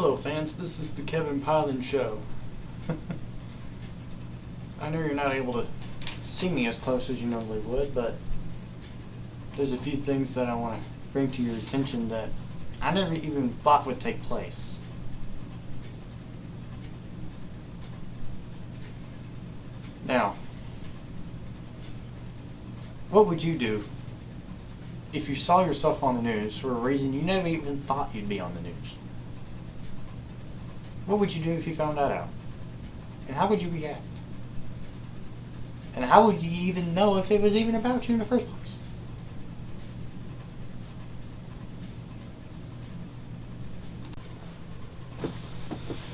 Hello fans, this is the Piland show. I know you're not able to see me as close as you normally would, but there's a few things that I want to bring to your attention that I never even thought would take place. Now, what would you do if you saw yourself on the news for a reason you never even thought you'd be on the news? What would you do if you found that out? And how would you react? And how would you even know if it was even about you in the first place?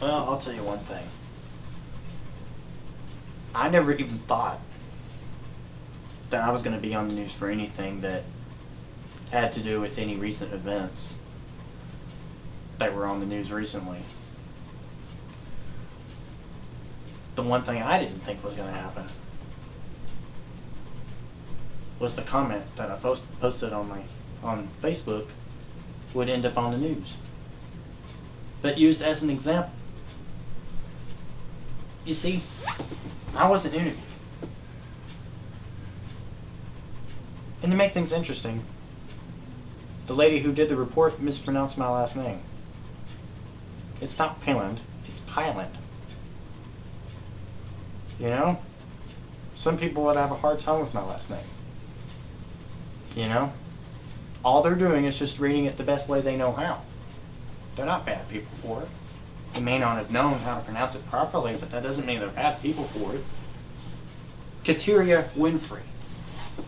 Well, I'll tell you one thing. I never even thought that I was going to be on the news for anything that had to do with any recent events that were on the news recently. The one thing I didn't think was going to happen was the comment that I posted on Facebook would end up on the news. But used as an example. You see, I wasn't interviewed. And to make things interesting, the lady who did the report mispronounced my last name. It's not Piland, it's Piland. You know? Some people would have a hard time with my last name. You know? All they're doing is just reading it the best way they know how. They're not bad people for it. They may not have known how to pronounce it properly, but that doesn't mean they're bad people for it. Kateria Winfrey,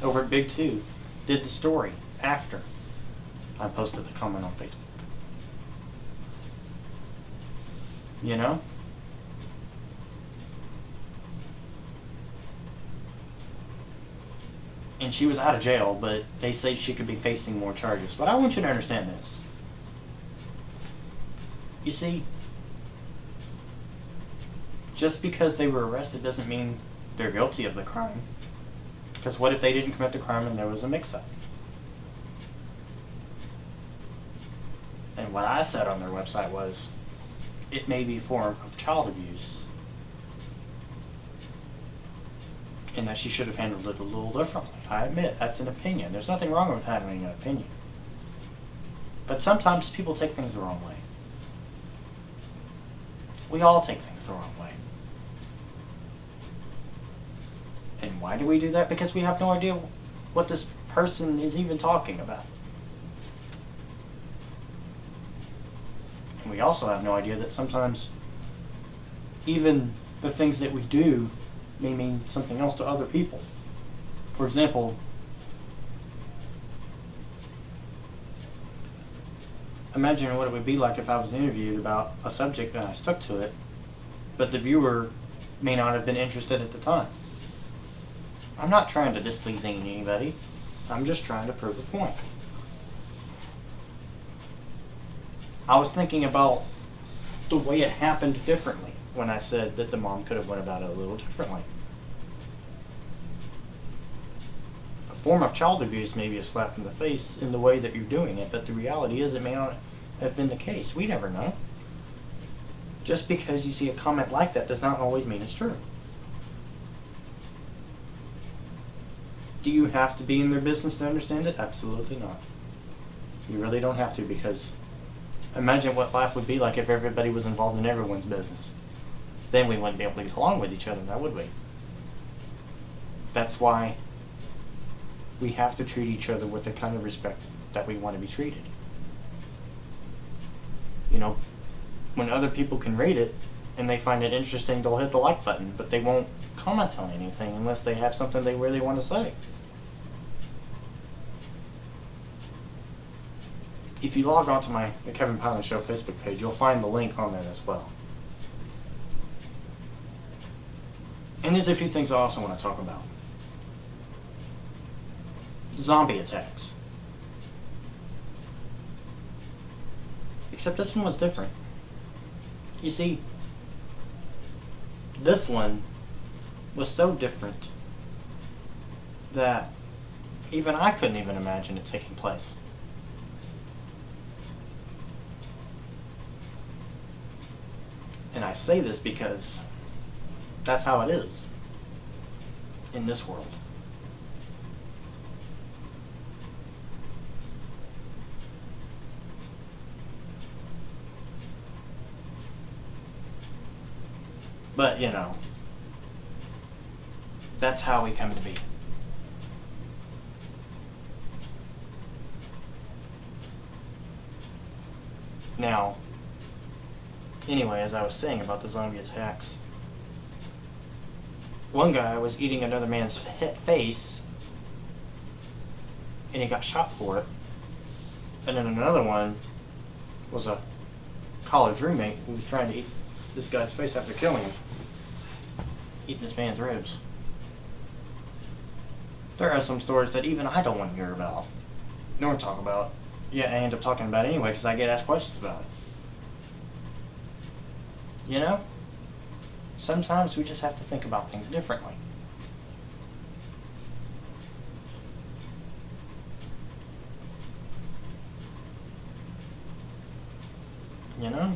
over at Big 2, did the story after I posted the comment on Facebook. You know? And she was out of jail, but they say she could be facing more charges. But I want you to understand this. You see, just because they were arrested doesn't mean they're guilty of the crime. Because what if they didn't commit the crime and there was a mix-up? And what I said on their website was, it may be a form of child abuse. And that she should have handled it a little differently. I admit, that's an opinion. There's nothing wrong with having an opinion. But sometimes people take things the wrong way. We all take things the wrong way. And why do we do that? Because we have no idea what this person is even talking about. And we also have no idea that sometimes even the things that we do may mean something else to other people. For example, imagine what it would be like if I was interviewed about a subject and I stuck to it, but the viewer may not have been interested at the time. I'm not trying to displease anybody. I'm just trying to prove a point. I was thinking about the way it happened differently when I said that the mom could have went about it a little differently. A form of child abuse may be a slap in the face in the way that you're doing it, but the reality is it may not have been the case. We never know. Just because you see a comment like that does not always mean it's true. Do you have to be in their business to understand it? Absolutely not. You really don't have to, because imagine what life would be like if everybody was involved in everyone's business. Then we wouldn't be able to get along with each other, now would we? That's why we have to treat each other with the kind of respect that we want to be treated. You know, when other people can rate it and they find it interesting, they'll hit the like button, but they won't comment on anything unless they have something they really want to say. If you log on to the Kevin Piland Show Facebook page, you'll find the link on there as well. And there's a few things I also want to talk about. Zombie attacks. Except this one was different. You see, this one was so different that even I couldn't even imagine it taking place. And I say this because that's how it is in this world. But, you know, that's how we come to be. Now, anyway, as I was saying about the zombie attacks, one guy was eating another man's face, and he got shot for it. And then another one was a college roommate who was trying to eat this guy's face after killing him. Eating this man's ribs. There are some stories that even I don't want to hear about, nor talk about. Yet I end up talking about it anyway because I get asked questions about it. You know? Sometimes we just have to think about things differently. You know?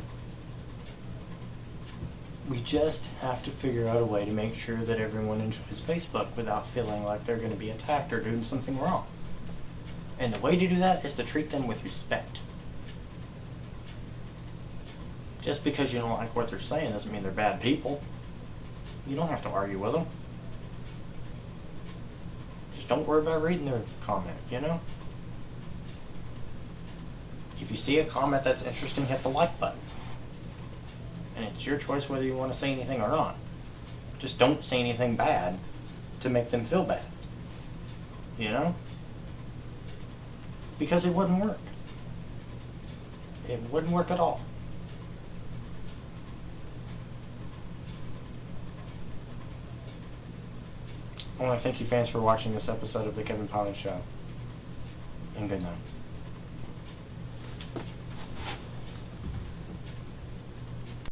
We just have to figure out a way to make sure that everyone enjoys Facebook without feeling like they're going to be attacked or doing something wrong. And the way to do that is to treat them with respect. Just because you don't like what they're saying doesn't mean they're bad people. You don't have to argue with them. Just don't worry about reading their comment, you know? If you see a comment that's interesting, hit the like button. And it's your choice whether you want to say anything or not. Just don't say anything bad to make them feel bad. You know? Because it wouldn't work. It wouldn't work at all. I want to thank you fans for watching this episode of The Kevin Piland Show. And good night.